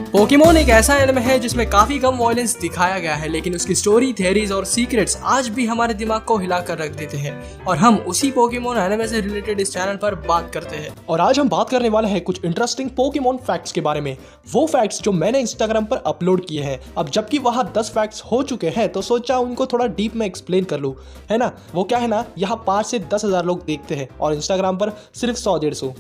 Pokemon एक ऐसा anime है जिसमें काफी कम वॉयलेंस दिखाया गया है, लेकिन उसकी स्टोरी, थियरीज और सीक्रेट्स आज भी हमारे दिमाग को हिला कर रख देते हैं। और हम उसी पोकेमोन एनिमे से रिलेटेड इस चैनल पर बात करते हैं। और आज हम बात करने वाले हैं कुछ इंटरेस्टिंग पोकेमोन फैक्ट्स के बारे में, वो फैक्ट्स जो मैंने इंस्टाग्राम पर अपलोड किए हैं। अब जबकि वहाँ 10 फैक्ट्स हो चुके हैं तो सोचा उनको थोड़ा डीप में एक्सप्लेन कर लूँ, है ना। वो क्या है ना, यहाँ 5 से 10,000 लोग देखते हैं और इंस्टाग्राम पर सिर्फ 100-150,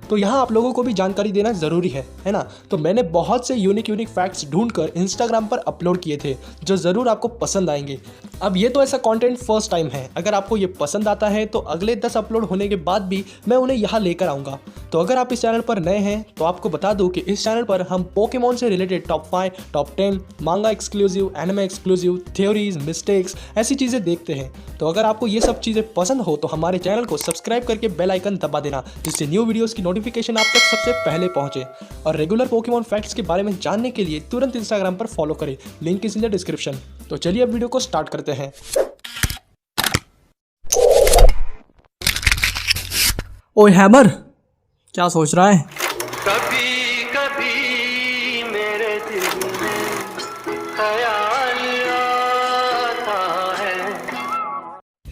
तो यहाँ आप लोगों को भी जानकारी देना ज़रूरी है ना। तो मैंने बहुत से यूनिक फैक्ट्स ढूंढकर इंस्टाग्राम पर अपलोड किए थे जो ज़रूर आपको पसंद आएंगे। अब ये तो ऐसा कंटेंट फर्स्ट टाइम है, अगर आपको ये पसंद आता है तो अगले 10 अपलोड होने के बाद भी मैं उन्हें यहाँ लेकर आऊँगा। तो अगर आप इस चैनल पर नए हैं तो आपको बता दूँ कि इस चैनल पर हम पोकेमोन से रिलेटेड टॉप 5, टॉप 10, मांगा exclusive, anime exclusive, theories, mistakes, ऐसी चीज़ें देखते हैं। तो अगर आपको ये सब चीज़ें पसंद हो तो हमारे चैनल को सब्सक्राइब करके बेल आइकन दबा देना, जिससे न्यू वीडियोज़ की नोटिफिकेशन आप तक सबसे पहले पहुंचे। और रेगुलर पोकेमोन फैक्ट्स के बारे में जानने के लिए तुरंत इंस्टाग्राम पर फॉलो करें, link is in the description. तो चलिए अब वीडियो को स्टार्ट करते हैं। ओए हैमर, क्या सोच रहा है? कभी कभी मेरे दिल में ख्याल आता है।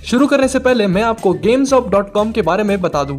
शुरू करने से पहले मैं आपको GamesOf.com के बारे में बता दूं।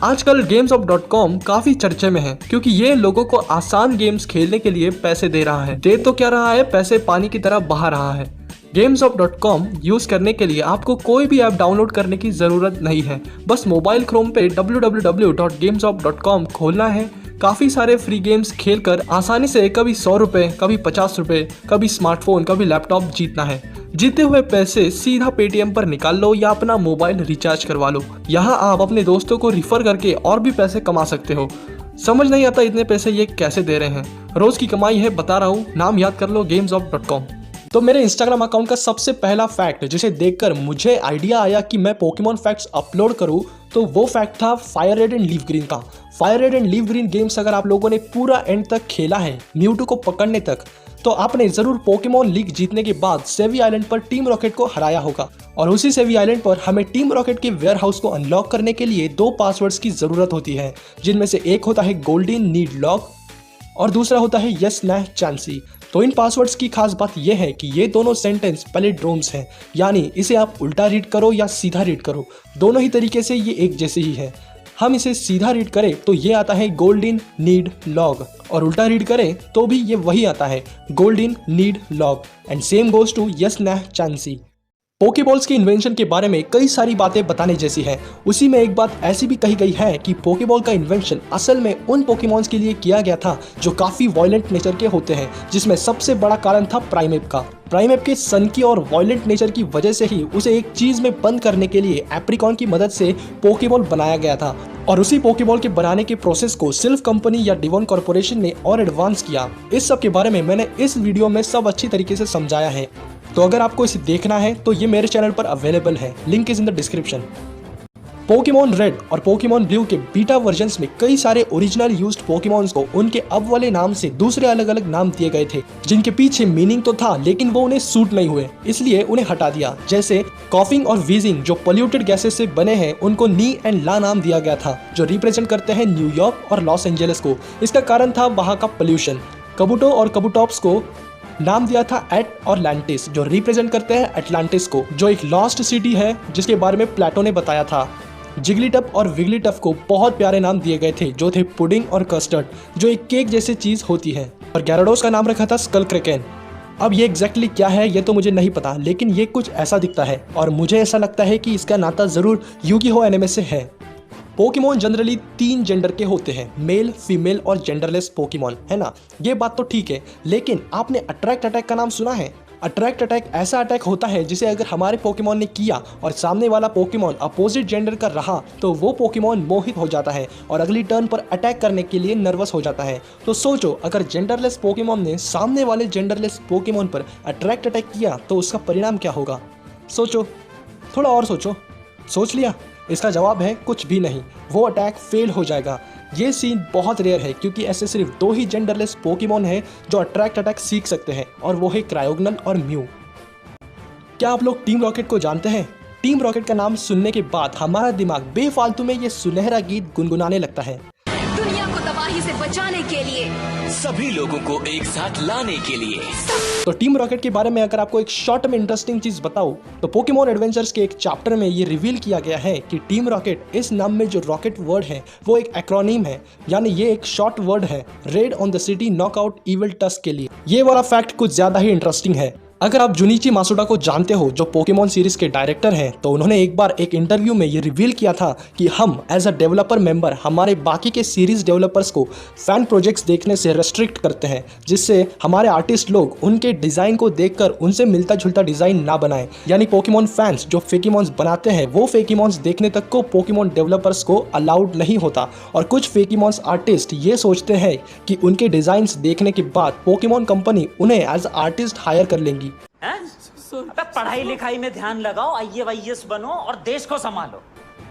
आजकल GamesOf.com काफी चर्चे में है क्योंकि ये लोगों को आसान गेम्स खेलने के लिए पैसे दे रहा है। दे तो क्या रहा है, पैसे पानी की तरह बहा रहा है। GamesOf.com यूज करने के लिए आपको कोई भी ऐप डाउनलोड करने की जरूरत नहीं है, बस मोबाइल क्रोम पे www.gamesof.com खोलना है। काफी सारे फ्री गेम्स खेलकर आसानी से कभी 100 रुपए, कभी 50 रुपए, कभी स्मार्टफोन, कभी लैपटॉप जीतना है। जीते हुए पैसे सीधा पेटीएम पर निकाल लो या अपना मोबाइल रिचार्ज करवा लो। यहाँ आप अपने दोस्तों को रिफर करके और भी पैसे कमा सकते हो। समझ नहीं आता इतने पैसे ये कैसे दे रहे हैं। रोज की कमाई है, बता रहा हूँ, नाम याद कर लो, GamesOf.com। तो मेरे इंस्टाग्राम अकाउंट का सबसे पहला फैक्ट जिसे देखकर मुझे आइडिया आया कि मैं पोकेमोन फैक्ट्स अपलोड करूं, तो वो फैक्ट था fire red and leaf green का। Fire red and leaf green games अगर आप लोगों ने पूरा एंड तक खेला है, म्यूटू को पकड़ने तक, तो आपने जरूर पोकेमोन लीग जीतने के बाद सेवी आइलैंड पर टीम रॉकेट को हराया होगा। और उसी सेवी आइलैंड पर हमें टीम रॉकेट के वेयर हाउस को अनलॉक करने के लिए 2 पासवर्ड्स की जरूरत होती है, जिनमें से एक होता है गोल्डन नीड लॉक और दूसरा होता है यस ना चांसी। तो इन पासवर्ड्स की खास बात यह है कि ये दोनों सेंटेंस पैलिड्रोम्स हैं, यानी इसे आप उल्टा रीड करो या सीधा रीड करो, दोनों ही तरीके से ये एक जैसे ही है। हम इसे सीधा रीड करें तो ये आता है गोल्डन नीड लॉग, और उल्टा रीड करें तो भी ये वही आता है golden need log. And same goes to यस ना चांसी। पोकेबॉल्स के इन्वेंशन के बारे में कई सारी बातें बताने जैसी हैं। उसी में एक बात ऐसी भी कही गई है कि पोकेबॉल का इन्वेंशन असल में उन पोकेमॉन्स के लिए किया गया था जो काफ़ी वायलेंट नेचर के होते हैं, जिसमें सबसे बड़ा कारण था प्राइमेप का। प्राइमेप के सनकी और वायलेंट नेचर की वजह से ही उसे एक चीज़ में बंद करने के लिए एप्रिकॉन की मदद से पोकेबॉल बनाया गया था। और उसी पोकेबॉल के बनाने के प्रोसेस को सिल्फ कंपनी या डिवॉन कॉर्पोरेशन ने और एडवांस किया। इस सब के बारे में मैंने इस वीडियो में सब अच्छी तरीके से समझाया है, तो अगर आपको इसे देखना है तो ये मेरे चैनल पर अवेलेबल है, link is in the description. Pokemon red और पोकेमोन ब्लू के बीटा वर्जन्स में कई सारे ओरिजिनल यूज्ड पोकेमॉन्स को उनके अब वाले नाम से दूसरे अलग अलग नाम दिए गए थे, जिनके पीछे मीनिंग तो था लेकिन वो उन्हें सूट नहीं हुए, इसलिए उन्हें हटा दिया। जैसे कॉफिंग और वीजिंग जो पोल्यूटेड गैसेस से बने हैं, उनको नी एंड ला नाम दिया गया था, जो रिप्रेजेंट करते हैं न्यूयॉर्क और लॉस एंजलिस को। इसका कारण था वहाँ का पोल्यूशन। कबूटो और कबूटॉप्स को नाम दिया था एट और लैंटिस, जो रिप्रेजेंट करते हैं एटलांटिस को, जो एक लॉस्ट सिटी है जिसके बारे में प्लेटो ने बताया था। जिगलीटफ और विगलीटफ को बहुत प्यारे नाम दिए गए थे, जो थे पुडिंग और कस्टर्ड, जो एक केक जैसी चीज़ होती है। और गैराडोस का नाम रखा था स्कल क्रैकेन। अब ये एग्जैक्टली क्या है ये तो मुझे नहीं पता, लेकिन ये कुछ ऐसा दिखता है और मुझे ऐसा लगता है कि इसका नाता ज़रूर यूगी-हो एनिमे से है। पोकेमोन जनरली 3 जेंडर के होते हैं, मेल, फीमेल और जेंडरलेस पोकेमोन, है ना। ये बात तो ठीक है, लेकिन आपने अट्रैक्ट अटैक का नाम सुना है? अट्रैक्ट अटैक ऐसा अटैक होता है जिसे अगर हमारे पोकेमोन ने किया और सामने वाला पोकेमोन अपोजिट जेंडर का रहा तो वो पोकेमोन मोहित हो जाता है और अगली टर्न पर अटैक करने के लिए नर्वस हो जाता है। तो सोचो, अगर जेंडरलेस पोकेमोन ने सामने वाले जेंडरलेस पोकेमोन पर अट्रैक्ट अटैक किया तो उसका परिणाम क्या होगा? सोचो, थोड़ा और सोचो। सोच लिया? इसका जवाब है कुछ भी नहीं, वो अटैक फेल हो जाएगा। ये सीन बहुत रेयर है क्योंकि ऐसे सिर्फ 2 ही जेंडरलेस पोकेमोन हैं जो अट्रैक्ट अटैक सीख सकते हैं, और वो है क्रायोगनल और म्यू। क्या आप लोग टीम रॉकेट को जानते हैं? टीम रॉकेट का नाम सुनने के बाद हमारा दिमाग बेफालतू में ये सुनहरा गीत गुनगुनाने लगता है। दुनिया को तबाही से बचाने के लिए, सभी लोगों को एक साथ लाने के लिए। तो टीम रॉकेट के बारे में अगर आपको एक शॉर्ट में इंटरेस्टिंग चीज बताऊं तो पोकेमॉन एडवेंचर्स के एक चैप्टर में ये रिवील किया गया है कि टीम रॉकेट इस नाम में जो रॉकेट वर्ड है वो एक एक्रोनिम है, यानी ये एक शॉर्ट वर्ड है red on the city knockout evil tusk के लिए। ये वाला फैक्ट कुछ ज्यादा ही इंटरेस्टिंग है। अगर आप जुनिची मासुदा को जानते हो जो पोकेमॉन सीरीज के डायरेक्टर हैं, तो उन्होंने एक बार एक इंटरव्यू में ये रिवील किया था कि हम एज अ डेवलपर मेंबर हमारे बाकी के सीरीज डेवलपर्स को फैन प्रोजेक्ट्स देखने से रेस्ट्रिक्ट करते हैं, जिससे हमारे आर्टिस्ट लोग उनके डिजाइन को देखकर उनसे मिलता जुलता डिजाइन ना बनाएं। यानी पोकेमॉन फैंस जो फेकीमॉन्स बनाते हैं वो फेकीमॉन्स देखने तक को पोकेमॉन डेवलपर्स को अलाउड नहीं होता, और कुछ फेकीमॉन्स आर्टिस्ट ये सोचते हैं कि उनके डिजाइंस देखने के बाद पोकेमॉन कंपनी उन्हें एज आर्टिस्ट हायर कर लेंगी। अबे पढ़ाई लिखाई में ध्यान लगाओ, IAS बनो और देश को संभालो।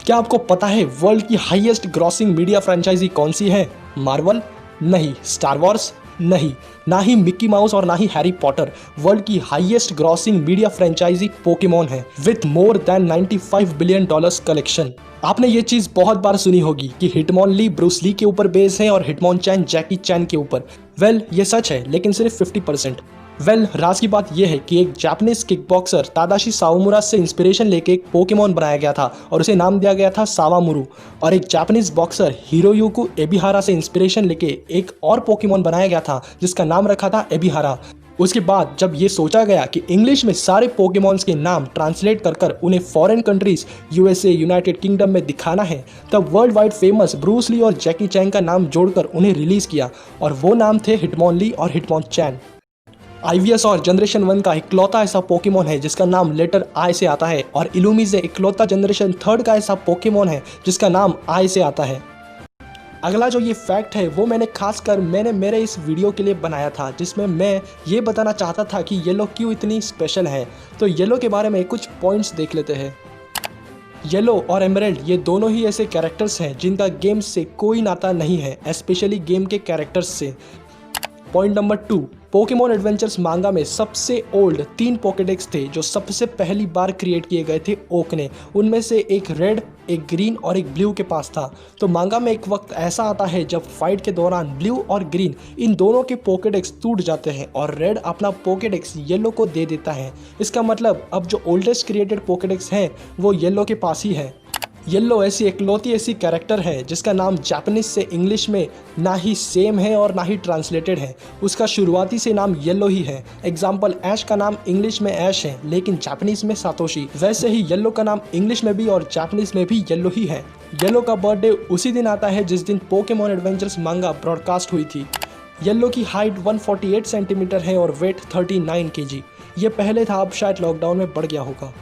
क्या आपको पता है वर्ल्ड की हाईएस्ट ग्रॉसिंग मीडिया फ्रेंचाइजी कौन सी है? मार्वल? नहीं। Star Wars? नहीं। ना ही मिक्की माउस और ना ही हैरी पॉटर। वर्ल्ड की highest grossing media franchise Pokemon है with more than $95 billion collection. आपने ये चीज बहुत बार सुनी होगी कि हिटमॉनली ब्रूस ली के ऊपर बेस है और हिटमॉनचैन जैकी चैन के ऊपर। वेल, ये सच है, लेकिन सिर्फ 50%। राज की बात यह है कि एक जापानीज किकबॉक्सर तादाशी सावामुरा से इंस्पिरेशन लेके एक पोकेमॉन बनाया गया था और उसे नाम दिया गया था सावामुरु, और एक जापानीज बॉक्सर हिरोयुकु एबिहारा से इंस्पिरेशन लेके एक और पोकेमॉन बनाया गया था जिसका नाम रखा था एबिहारा। उसके बाद जब ये सोचा गया कि इंग्लिश में सारे पोकेमॉन्स के नाम ट्रांसलेट कर उन्हें foreign countries USA, United Kingdom में दिखाना है, तब world wide famous Bruce Lee और जैकी चैन का नाम जोड़कर उन्हें रिलीज किया, और वो नाम थे हिटमॉनली और हिटमॉनचैन। IVS और जनरेशन 1 का इकलौता ऐसा पोकेमॉन है जिसका नाम लेटर I से आता है, और इलुमिजे इकलौता जनरेशन 3 का ऐसा पोकेमॉन है जिसका नाम I से आता है। अगला जो ये फैक्ट है वो मैंने मेरे इस वीडियो के लिए बनाया था, जिसमें मैं ये बताना चाहता था कि येलो क्यों इतनी स्पेशल है। तो येलो के बारे में कुछ पॉइंट्स देख लेते हैं। येलो और एमरल्ड ये दोनों ही ऐसे कैरेक्टर्स हैं जिनका गेम से कोई नाता नहीं है, स्पेशली गेम के कैरेक्टर्स से। पॉइंट नंबर 2, पोकेमॉन एडवेंचर्स मांगा में सबसे ओल्ड 3 पोकेडेक्स थे जो सबसे पहली बार क्रिएट किए गए थे ओक ने। उनमें से एक रेड, एक ग्रीन और एक ब्लू के पास था। तो मांगा में एक वक्त ऐसा आता है जब फाइट के दौरान ब्लू और ग्रीन इन दोनों के पोकेडेक्स टूट जाते हैं और रेड अपना पोकेडेक्स येलो को दे देता है। इसका मतलब अब जो ओल्डेस्ट क्रिएटेड पोकेडेक्स हैं वो येलो के पास ही है। येलो ऐसी कैरेक्टर है जिसका नाम जापानीज से इंग्लिश में ना ही सेम है और ना ही ट्रांसलेटेड है। उसका शुरुआती से नाम येलो ही है। एग्जाम्पल, ऐश का नाम इंग्लिश में ऐश है लेकिन जापानीज में सातोशी। वैसे ही येलो का नाम इंग्लिश में भी और जापानीज में भी येलो ही है। येलो का बर्थडे उसी दिन आता है जिस दिन पोकेमॉन एडवेंचर्स मांगा ब्रॉडकास्ट हुई थी। येलो की हाइट 148 सेंटीमीटर है और वेट 39 kg। ये पहले था, अब शायद लॉकडाउन में बढ़ गया होगा।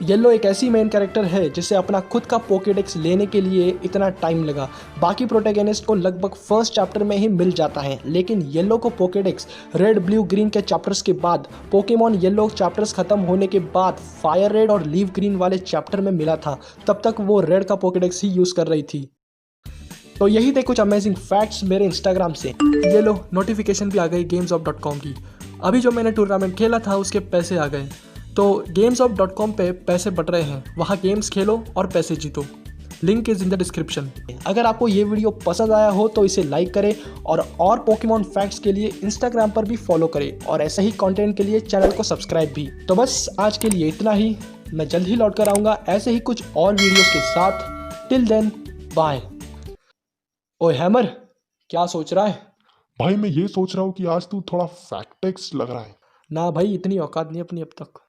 येलो एक ऐसी मेन कैरेक्टर है जिसे अपना खुद का पोकेडेक्स लेने के लिए इतना टाइम लगा। बाकी प्रोटैगनिस्ट को लगभग फर्स्ट चैप्टर में ही मिल जाता है, लेकिन येलो को पोकेडेक्स रेड, ब्लू, ग्रीन के चैप्टर्स के बाद, पोकेमॉन येलो चैप्टर्स खत्म होने के बाद फायर रेड और लीव ग्रीन वाले चैप्टर में मिला था। तब तक वो रेड का पोकेडेक्स ही यूज कर रही थी। तो यही थे कुछ अमेजिंग फैक्ट्स मेरे इंस्टाग्राम से। ये लो, नोटिफिकेशन भी आ गई gamesop.com की। अभी जो मैंने टूर्नामेंट खेला था उसके पैसे आ गए। तो gamesop.com पे पैसे बढ़ रहे हैं, वहाँ गेम्स खेलो और पैसे जीतो। Link is in the description. अगर आपको ये वीडियो पसंद आया हो तो इसे लाइक करें और पोकेमॉन फैक्ट्स के लिए इंस्टाग्राम पर भी फॉलो करें, और ऐसे ही कंटेंट के लिए चैनल को सब्सक्राइब भी। तो बस आज के लिए इतना ही। मैं जल्द ही लौट कर आऊँगा ऐसे ही कुछ और वीडियोस के साथ। Till then, bye. ओए हैमर, क्या सोच रहा है? भाई मैं ये सोच रहा हूँ कि आज तू थोड़ा फैक्टेक्स लग रहा है। ना भाई, इतनी औकात नहीं अपनी अब तक।